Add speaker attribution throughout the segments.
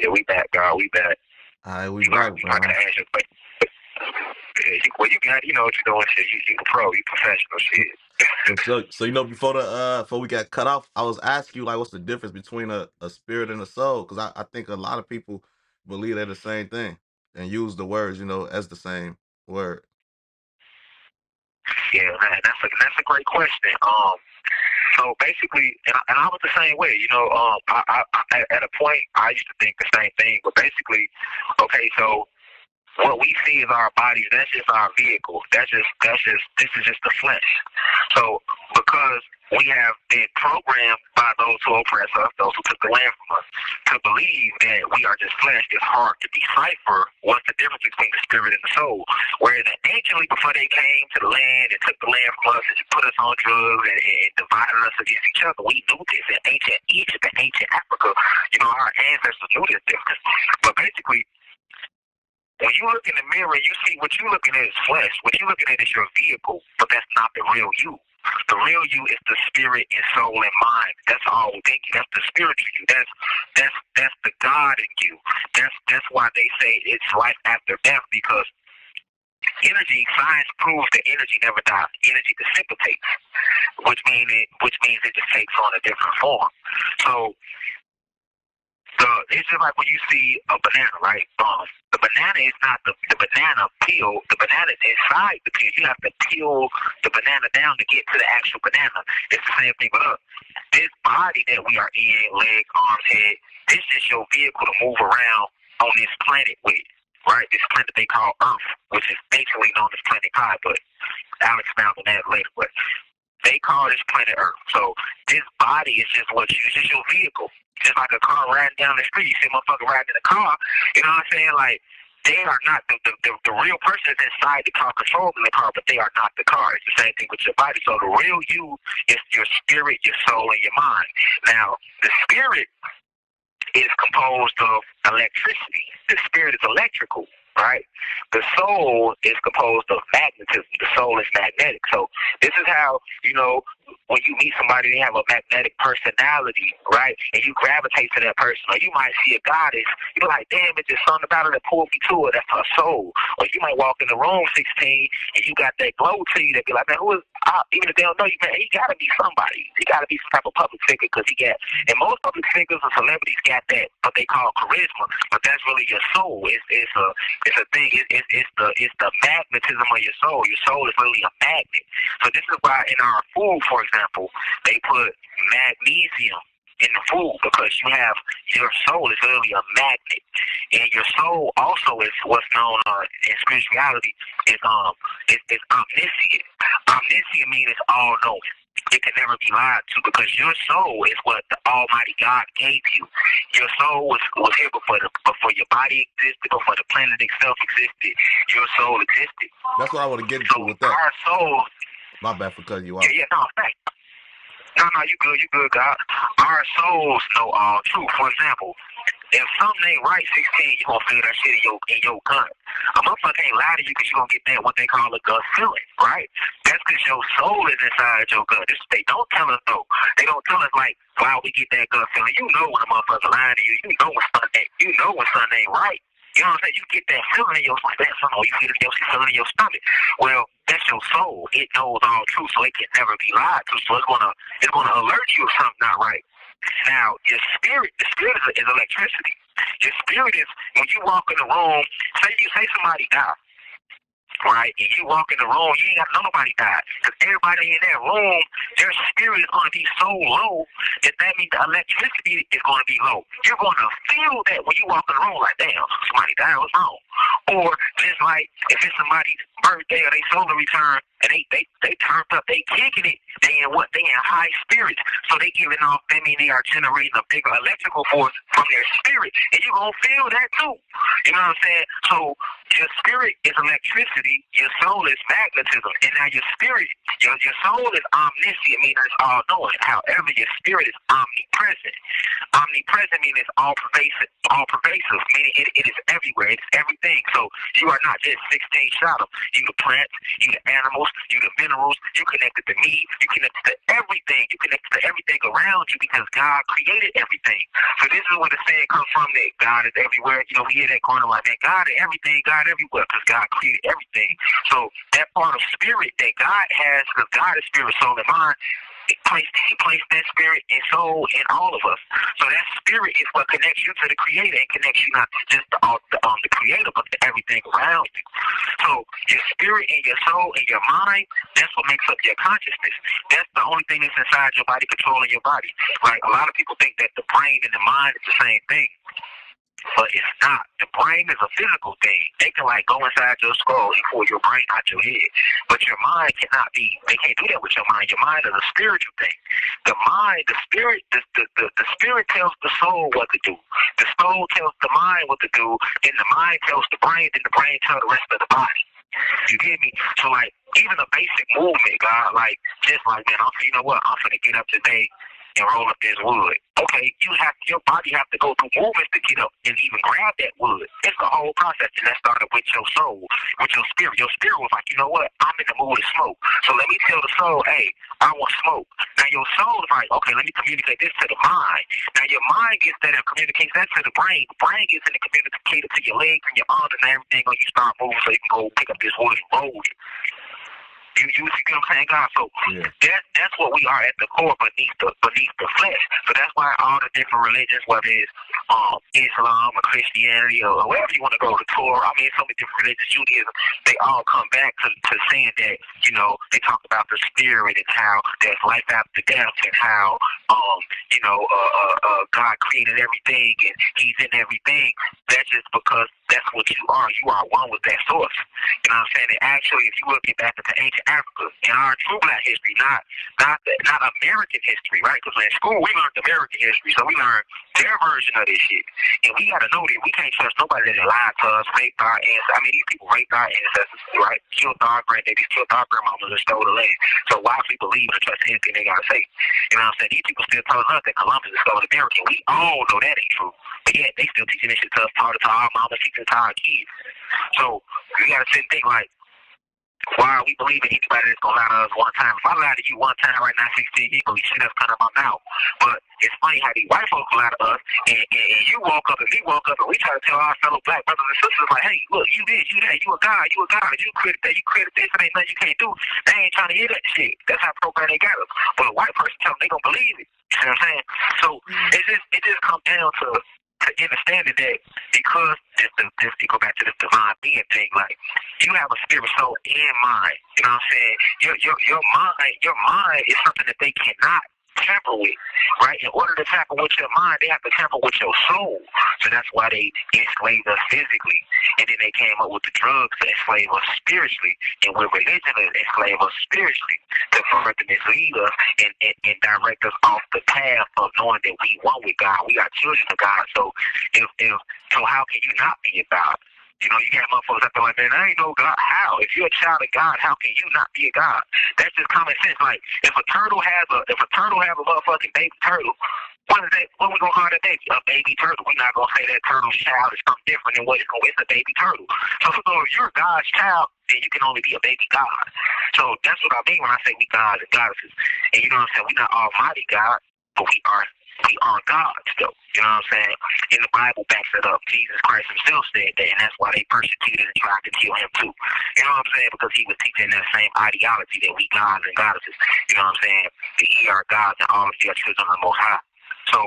Speaker 1: Yeah, we back, God. We back.
Speaker 2: All right, we back, bro.
Speaker 1: I gotta ask you, but well, you got, you know what you're doing, shit. You pro, you professional, shit.
Speaker 2: So before we got cut off, I was asking you like, what's the difference between a spirit and a soul? Because I think a lot of people believe they're the same thing and use the words, as the same word.
Speaker 1: Yeah, man, that's a great question. So basically, and I was the same way, at a point I used to think the same thing, but basically, okay, so what we see is our bodies. That's just our vehicle. This is just the flesh. So because we have been programmed by those who oppress us, those who took the land from us, to believe that we are just flesh, it's hard to decipher what's the difference between the spirit and the soul. Whereas anciently, before they came to the land and took the land from us and put us on drugs and divided us against each other, we knew this in ancient Egypt and ancient Africa. Our ancestors knew this difference. But basically, when you look in the mirror, you see what you're looking at is flesh. What you're looking at is your vehicle, but that's not the real you. The real you is the spirit and soul and mind. That's all within you. That's the spiritual you. That's the God in you. That's why they say it's life after death, because science proves that energy never dies. Energy dissipates, which means it just takes on a different form. So it's just like when you see a banana, right? The banana is not the banana peel. The banana is inside the peel. You have to peel the banana down to get to the actual banana. It's the same thing with us. This body that we are in, leg, arms, head, this is your vehicle to move around on this planet with, right? This planet they call Earth, which is basically known as Planet Pi, but I'll expound on that later. But they call this planet Earth. So this body is just it's just your vehicle. Just like a car riding down the street, you see a motherfucker riding in a car, you know what I'm saying? Like, they are not, the real person is inside the car, controlling the car, but they are not the car. It's the same thing with your body. So the real you is your spirit, your soul, and your mind. Now, the spirit is composed of electricity. The spirit is electrical, right? The soul is composed of magnetism. The soul is magnetic. So this is how, when you meet somebody, they have a magnetic personality, right? And you gravitate to that person. Or you might see a goddess, you're like, damn, it's just something about her that pulled me to her. That's her soul. Or you might walk in the room 16 and you got that glow to you that be like, man, who is, even if they don't know you, man, he got to be somebody. He got to be some type of public figure, because and most public figures or celebrities got that, what they call charisma, but that's really your soul. It's a thing. It's the magnetism of your soul. Your soul is really a magnet. So this is why in our food, for example, they put magnesium in the food, because your soul is really a magnet, and your soul also is what's known in spirituality is omniscient. Omniscient means it's all knowing. It can never be lied to, because your soul is what the Almighty God gave you. Your soul was here before your body existed, before the planet itself existed. Your soul existed.
Speaker 2: That's what I want to get into with that.
Speaker 1: Our soul.
Speaker 2: My bad for cutting you off.
Speaker 1: Yeah, no, thanks. No, you good, God. Our souls know all truth. For example, if something ain't right, 16, you gonna feel that shit in your gut. A motherfucker ain't lie to you because you gonna get that what they call a gut feeling, right? That's because your soul is inside your gut. They don't tell us though. They don't tell us like why we get that gut feeling. You know when a motherfucker lying to you. You know when something ain't right. You know what I'm saying? You get that feeling in your stomach. You feel it in your stomach. Well, that's your soul. It knows all truth, so it can never be lied to. So it's gonna alert you if something's not right. Now, the spirit is electricity. Your spirit is, when you walk in the room, say somebody died, right? And you walk in the room, you ain't got to know nobody died. Because everybody in that room, their spirit is going to be so low that means the electricity is going to be low. You're going to feel that when you walk in the room, like, damn, somebody died, what's wrong? Or just like if it's somebody's birthday or they solar return and they turned up, they kicking it, they in high spirits. So they giving off, they are generating a bigger electrical force from their spirit. And you're going to feel that too. You know what I'm saying? So your spirit is electricity, your soul is magnetism, and now your spirit, your soul is omniscient, meaning it's all knowing. However, your spirit is omnipresent. Omnipresent meaning it's all pervasive, meaning it is everywhere, it's everything. So So you are not just 16 shadow. You the plants, you the animals, you the minerals, you connected to me, you connected to everything. You connected to everything around you because God created everything. So this is where the saying comes from that God is everywhere. You know, we hear that corner like that. God is everything, God everywhere, because God created everything. So that part of spirit that God has, because God is spirit, soul, and mind, He placed that spirit and soul in all of us. So that spirit is what connects you to the creator and connects you not to just the creator, but to everything around you. So your spirit and your soul and your mind, that's what makes up your consciousness. That's the only thing that's inside your body, controlling your body. Like a lot of people think that the brain and the mind is the same thing. But it's not. The brain is a physical thing. They can like go inside your skull and pull your brain out your head. But your mind cannot be, they can't do that with your mind. Your mind is a spiritual thing. The mind, the spirit, the spirit tells the soul what to do. The soul tells the mind what to do, and the mind tells the brain, and the brain tells the rest of the body. You get me? So like even a basic movement, God, like just like man, you know what, I'm gonna get up today and roll up this wood. Okay, your body have to go through movements to get up and even grab that wood. It's the whole process, and that started with your soul, with your spirit. Your spirit was like, you know what? I'm in the mood to smoke. So let me tell the soul, hey, I want smoke. Now your soul is like, okay, let me communicate this to the mind. Now your mind gets that and communicates that to the brain. The brain gets it and communicates it to your legs and your arms and everything, or you start moving so you can go pick up this wood and roll it. You see what I'm saying, God? So that's what we are at the core beneath the flesh. So that's why all the different religions, whether it's Islam or Christianity or wherever you want to go, the Torah, I mean, so many different religions, Judaism, they all come back to saying that, you know, they talk about the spirit and how there's life after death and how, God created everything and He's in everything. That's just because that's what you are. You are one with that source. You know what I'm saying? And actually, if you look back into ancient Africa, in our true black history, not American history, right? Because in school we learned American history, so we learned their version of this shit. And we got to know that we can't trust nobody that lied to us, raped our ancestors. I mean, these people raped our ancestors, right? Killed our granddaddies, killed our grandmamas, and stole the land. So why people believe and trust anything they got to say? You know what I'm saying? These people still telling us that Columbus stole America. We all know that ain't true. But yet, they still teaching this shit to us, taught it to our mamas, teaching it to our kids. So, you got to sit and think like, why are we believing anybody that's going to lie to us one time? If I lie to you one time right now, 16 people, you shit that's coming out of my mouth. But it's funny how these white folks lie to us, and you woke up and me woke up, and we try to tell our fellow black brothers and sisters, like, hey, look, you this, you that, you a God, you credit that, you credit this, and ain't nothing you can't do. They ain't trying to hear that shit. That's how programmed they got us. But a white person tell them they going to believe it. You see what I'm saying? So it just comes down to understanding that because this go back to this divine being thing, like you have a spirit, soul, and mind. You know what I'm saying? Your mind is something that they cannot tamper with, right? In order to tamper with your mind, they have to tamper with your soul. So that's why they enslaved us physically, and then they came up with the drugs to enslave us spiritually, and with religion to enslave us spiritually, to further mislead us and direct us off the path of knowing that we one with God. We are children of God. So so how can you not be a God? You know, you got motherfuckers out there like, man, I ain't no God. How? If you're a child of God, how can you not be a God? That's just common sense. Like, if a turtle has a motherfucking baby turtle, what we gonna call that baby? A baby turtle. We're not gonna say that turtle's child is something different than what it's a baby turtle. So if you're God's child, then you can only be a baby God. So that's what I mean when I say we gods and goddesses. And you know what I'm saying? We're not almighty God, but we are gods, though. You know what I'm saying? And the Bible backs it up. Jesus Christ himself said that, and that's why they persecuted and tried to kill him too. You know what I'm saying? Because he was teaching that same ideology that we gods and goddesses. You know what I'm saying? That we are gods and all of you are children of the Most High. So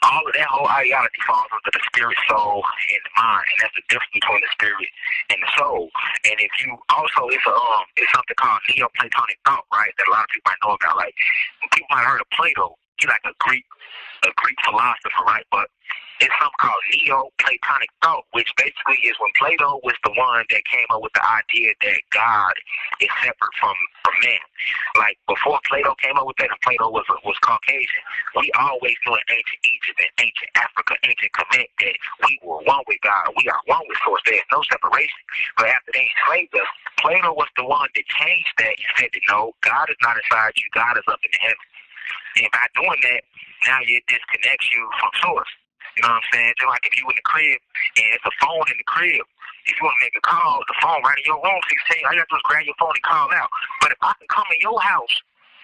Speaker 1: all of that whole ideology falls under the spirit, soul, and the mind, and that's the difference between the spirit and the soul. And if you also, it's something called Neoplatonic thought, right? That a lot of people might know about. Like people might have heard of Plato. He's like a Greek philosopher, right? But it's something called Neoplatonic thought, which basically is when Plato was the one that came up with the idea that God is separate from man. Like before Plato came up with that, and Plato was Caucasian, we always knew in ancient Egypt and ancient Africa, ancient Kemet, that we were one with God. We are one with Source. There's no separation. But after they enslaved us, Plato was the one that changed that and said that no, God is not inside you. God is up in the heavens. And by doing that, now it disconnects you from Source. You know what I'm saying? Just like if you in the crib and it's a phone in the crib, if you want to make a call, the phone right in your room, 16, all you have to do is grab your phone and call out. But if I can come in your house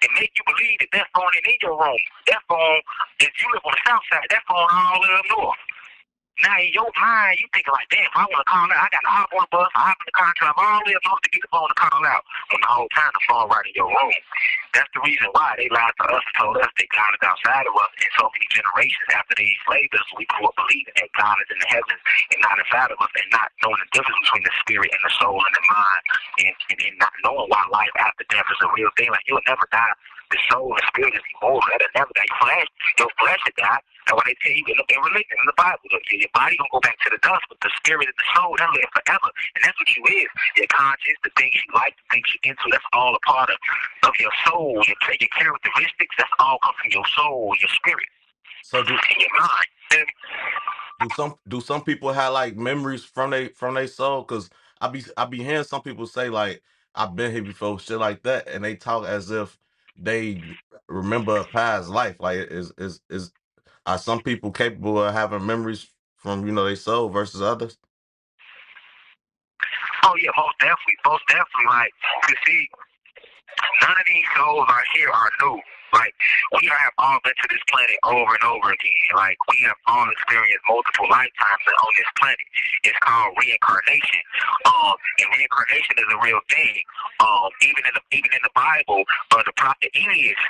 Speaker 1: and make you believe that that phone ain't in your room, that phone, if you live on the south side, that phone all the way up north. Now in your mind, you thinking like, damn, if I want to call out, I got to hop on the bus, I hop in the car, drive all the way up north to get the phone to call out. When the whole time the phone right in your room. That's the reason why they lied to us and told us that God is outside of us. And so many generations after they enslaved us, we grew up believing that God is in the heavens and not inside of us, and not knowing the difference between the spirit and the soul and the mind, and not knowing why life after death is a real thing. Like, you'll never die. The soul and spirit is immortal. That'll never die. Your flesh will die. That's why they tell you in religion, in the Bible, your body gonna go back to the dust, but the spirit and the soul, they'll live forever. And that's what you is. Your conscience, the things you like, the things you're into, that's all a part of your soul. Your characteristics, that's all come from your soul, your spirit,
Speaker 2: So
Speaker 1: and your mind.
Speaker 2: do some people have like memories from they soul? Because I be hearing some people say like, I've been here before, shit like that, and they talk as if they remember a past life. Like, are some people capable of having memories from their soul versus others?
Speaker 1: Oh yeah, most definitely, Like, you see, none of these souls are here are new. Like, we have all been to this planet over and over again. Like, we have all experienced multiple lifetimes on this planet. It's called reincarnation. And reincarnation is a real thing. Even in the Bible, the prophet Elias,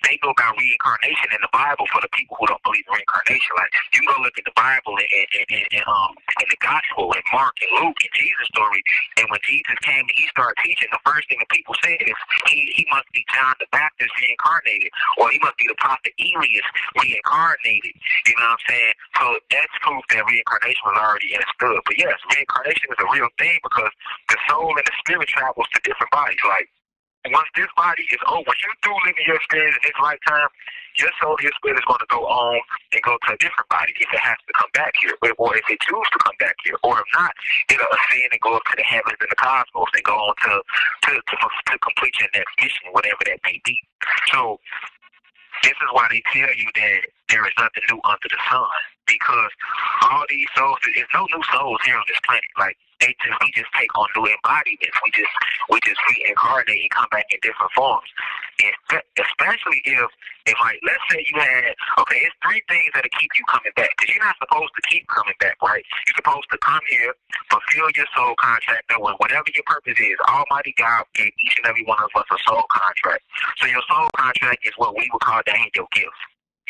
Speaker 1: they go about reincarnation in the Bible for the people who don't believe in reincarnation. Like, you go look at the Bible in the Gospel, in Mark and Luke and Jesus' story, and when Jesus came and he started teaching, the first thing that people said is he must be John the Baptist reincarnated, or he must be the prophet Elias reincarnated. You know what I'm saying? So that's proof that reincarnation was already understood. But yes, reincarnation is a real thing because the soul and the spirit travels to different bodies. Like, once this body is over, when you do live in your experience in this lifetime, your soul and your spirit is going to go on and go to a different body if it has to come back here, or if it chooses to come back here, or if not, it'll ascend and go up to the heavens and the cosmos and go on to complete your next mission, whatever that may be. So this is why they tell you that there is nothing new under the sun, because all these souls, there's no new souls here on this planet. Like, we just take on new embodiments. We just reincarnate and come back in different forms. And especially if like, let's say you had, okay, it's three things that'll keep you coming back, because you're not supposed to keep coming back, right? You're supposed to come here, fulfill your soul contract, and whatever your purpose is, Almighty God gave each and every one of us a soul contract. So your soul contract is what we would call down your gift.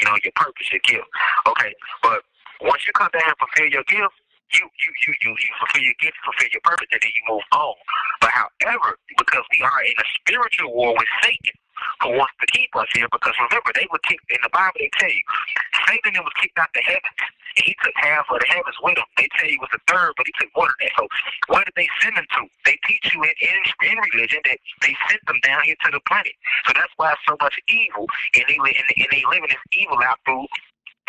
Speaker 1: You know, your purpose, your gift. Okay, but once you come down and fulfill your gift, you fulfill your gift, fulfill your purpose, and then you move on. But however, because we are in a spiritual war with Satan, who wants to keep us here, because remember, they were kicked in the Bible. They tell you Satan was kicked out the heavens, and he took half of the heavens with him. They tell you it was a third, but he took more than that. So where did they send them to? They teach you in religion that they sent them down here to the planet. So that's why so much evil, and they living this evil out through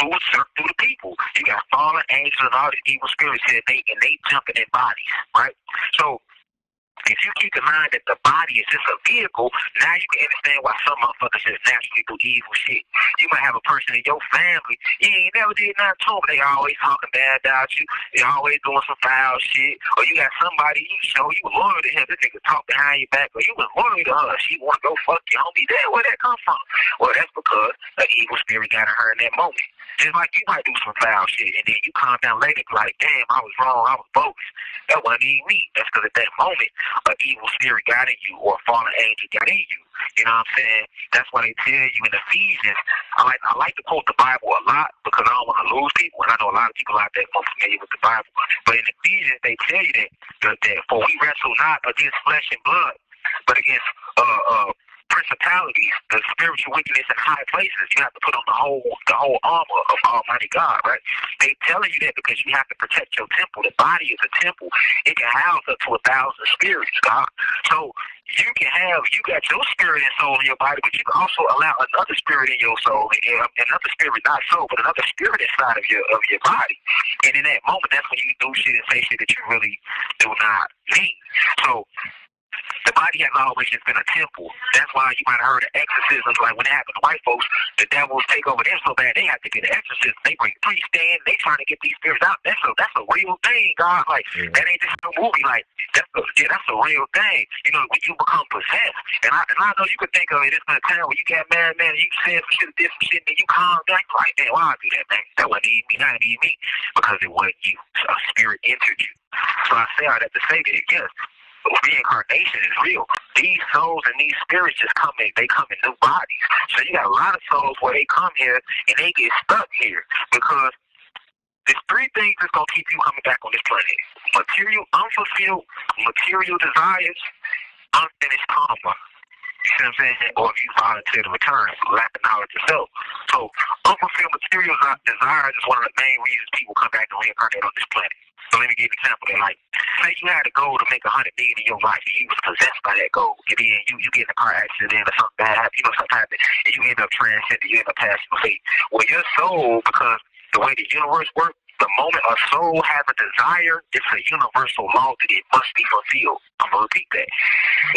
Speaker 1: the people. You got fallen angels and all these evil spirits here, and they jumping in bodies, right? So if you keep in mind that the body is just a vehicle, now you can understand why some motherfuckers just naturally do evil shit. You might have a person in your family, you ain't never did nothing to them, but they always talking bad about you. They always doing some foul shit. Or you got somebody you show you loyal to him, this nigga talk behind your back, or you was loyal to her, she want to go fuck your homie. Damn, where that come from? Well, that's because an evil spirit got in her in that moment. Just like you might do some foul shit, and then you calm down later, like, damn, I was wrong, I was bogus. That wasn't even me. That's because at that moment, an evil spirit got in you, or a fallen angel got in you. You know what I'm saying? That's why they tell you in Ephesians. I like to quote the Bible a lot because I don't want to lose people, and I know a lot of people out there are familiar with the Bible. But in Ephesians, they tell you that for we wrestle not against flesh and blood, but against principalities, the spiritual wickedness in high places. You have to put on the whole armor of Almighty God, right? They telling you that because you have to protect your temple. The body is a temple. It can house up to 1,000 spirits, God. So you got your spirit and soul in your body, but you can also allow another spirit in your soul, and another spirit, not soul, but another spirit inside of your body. And in that moment, that's when you do shit and say shit that you really do not mean. So The body has always just been a temple. That's why you might have heard of exorcisms, like when it happened to white folks, the devils take over them so bad they have to get an exorcism. They bring priests in, they trying to get these spirits out. That's a real thing, God. Like that ain't just a movie. Like that's a real thing. You know, when you become possessed. And I know you could think of it. It's been a time when you got mad, man, and you said some shit, did some shit, and you calm down. You're like, man, why I do that, man? That wasn't even me. That ain't even me, because it wasn't you. A spirit entered you. So I say all that to say that, yes, reincarnation is real. These souls and these spirits just come in, they come in new bodies. So you got a lot of souls where they come here and they get stuck here because there's three things that's going to keep you coming back on this planet. Material, unfulfilled material desires, unfinished karma. You see what I'm saying? Or if you volunteer to return, lack of knowledge of self. So unfulfilled material desires is one of the main reasons people come back to reincarnate on this planet. So let me give you an example. Like, say you had a goal to make $100 million in your life, and you was possessed by that goal. And then you get in a car accident or something bad happens, something happens, and you end up transcending, you end up passing the fate. Well, your soul, because the way the universe works, the moment a soul has a desire, it's a universal law that it must be fulfilled. I'm going to repeat that.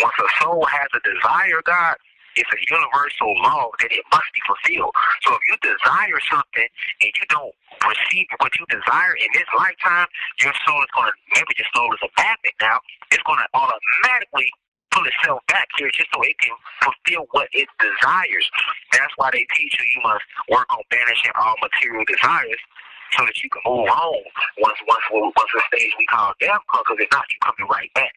Speaker 1: Once a soul has a desire, God, it's a universal law that it must be fulfilled. So if you desire something and you don't receive what you desire in this lifetime, your soul is going to, maybe your soul is a magnet now, it's going to automatically pull itself back here just so it can fulfill what it desires. That's why they teach you must work on banishing all material desires so that you can move on once the stage we call death comes, because if not, you coming right back.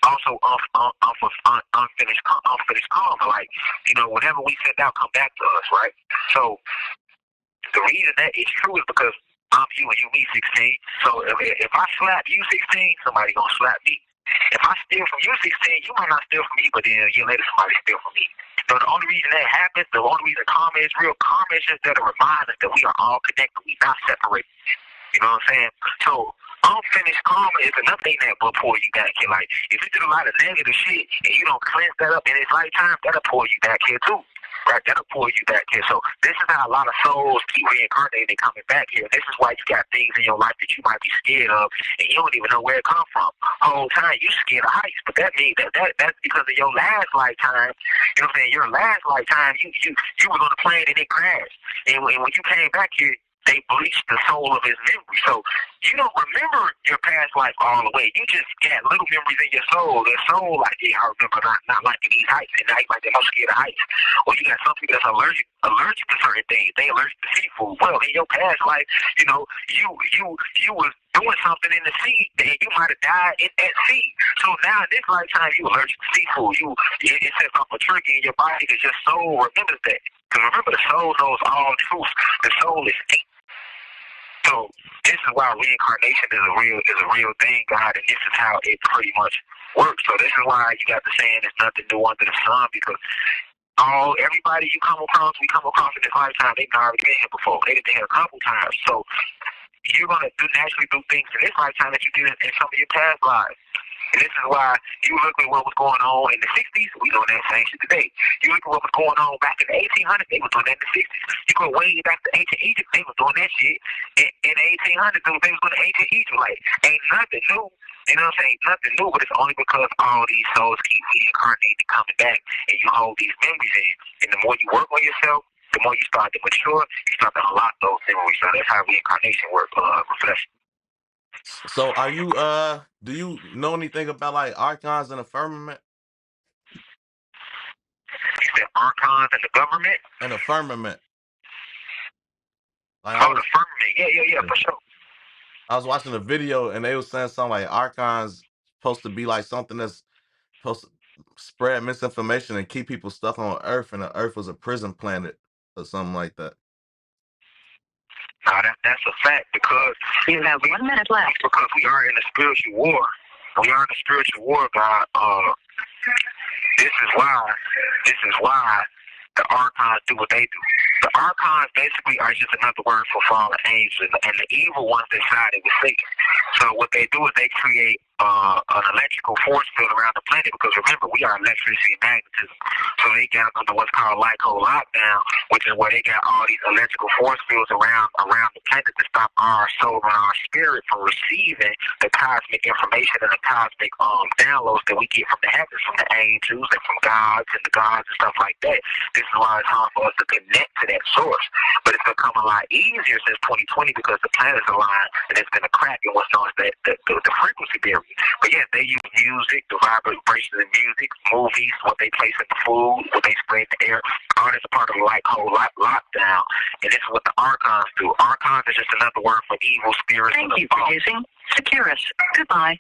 Speaker 1: Also, unfinished karma. Like, whatever we send out come back to us, right? So the reason that is true is because I'm you and you me 16. So if I slap you 16, somebody gonna slap me. If I steal from you 16, you might not steal from me, but then a year later somebody steal from me. So the only reason that happens, the only reason karma is real, karma is just there to remind us that we are all connected, we not separated. You know what I'm saying? So unfinished karma is another thing that will pull you back here. Like, if you did a lot of negative shit and you don't cleanse that up in this lifetime, that'll pull you back here too. Right? That'll pull you back here. So this is how a lot of souls keep reincarnating and coming back here. This is why you got things in your life that you might be scared of and you don't even know where it come from. The whole time you scared of heights, but that means that's because of your last lifetime. You know what I'm saying? Your last lifetime, you were on a plane and it crashed. And when you came back here, they bleached the soul of his memory. So you don't remember your past life all the way. You just got little memories in your soul. Their soul, like, yeah, I remember not liking these heights, and I like they're most scared of heights. Or you got some people that's allergic to certain things. They allergic to seafood. Well, in your past life, you was doing something in the sea, and you might have died at sea. So now in this lifetime, you allergic to seafood. It sets off a trigger in your body because your soul remembers that. Because remember, the soul knows all truth. The soul is deep. So this is why reincarnation is a real thing, God, and this is how it pretty much works. So this is why you got the saying there's nothing new under the sun, because everybody we come across in this lifetime, they've already been here before. They've been here a couple times. So you're gonna naturally do things in this lifetime that you did in some of your past lives. And this is why you look at what was going on in the 60s, we doing that same shit today. You look at what was going on back in the 1800s, they were doing that in the 60s. You go way back to ancient Egypt, they were doing that shit. In the 1800s, they was doing ancient Egypt. Like, ain't nothing new. You know what I'm saying? Nothing new, but it's only because all these souls keep reincarnating and coming back, and you hold these memories in. And the more you work on yourself, the more you start to mature, you start to unlock those memories. So that's how reincarnation works, reflection.
Speaker 2: So are you do you know anything about like Archons and the firmament?
Speaker 1: You said Archons and the government?
Speaker 2: And the firmament. Like,
Speaker 1: the firmament. Yeah, for sure.
Speaker 2: I was watching a video and they was saying something like Archons supposed to be like something that's supposed to spread misinformation and keep people stuck on Earth, and the Earth was a prison planet or something like that.
Speaker 1: Nah, that's a fact, because you have 1 minute left. Because we are in a spiritual war. We are in a spiritual war, God. This is why the Archons do what they do. The Archons basically are just another word for fallen angels, and the evil ones that sided with Satan. So what they do is they create an electrical force field around the planet, because remember, we are electricity and magnetism. So they got under what's called light code lockdown, which is where they got all these electrical force fields around the planet to stop our soul and our spirit from receiving the cosmic information and the cosmic downloads that we get from the heavens, from the angels and from gods and the gods and stuff like that. This is why it's hard for us to connect to that source. But it's become a lot easier since 2020 because the planets aligned and it's been a crack in what's known as the frequency barrier. But yeah, they use music, the vibrations of music, movies, what they place in the food, what they spray in the air. All that's a part of the light code lockdown. And this is what the Archons do. Archons is just another word for evil spirits.
Speaker 3: Thank you for using Securus. Goodbye.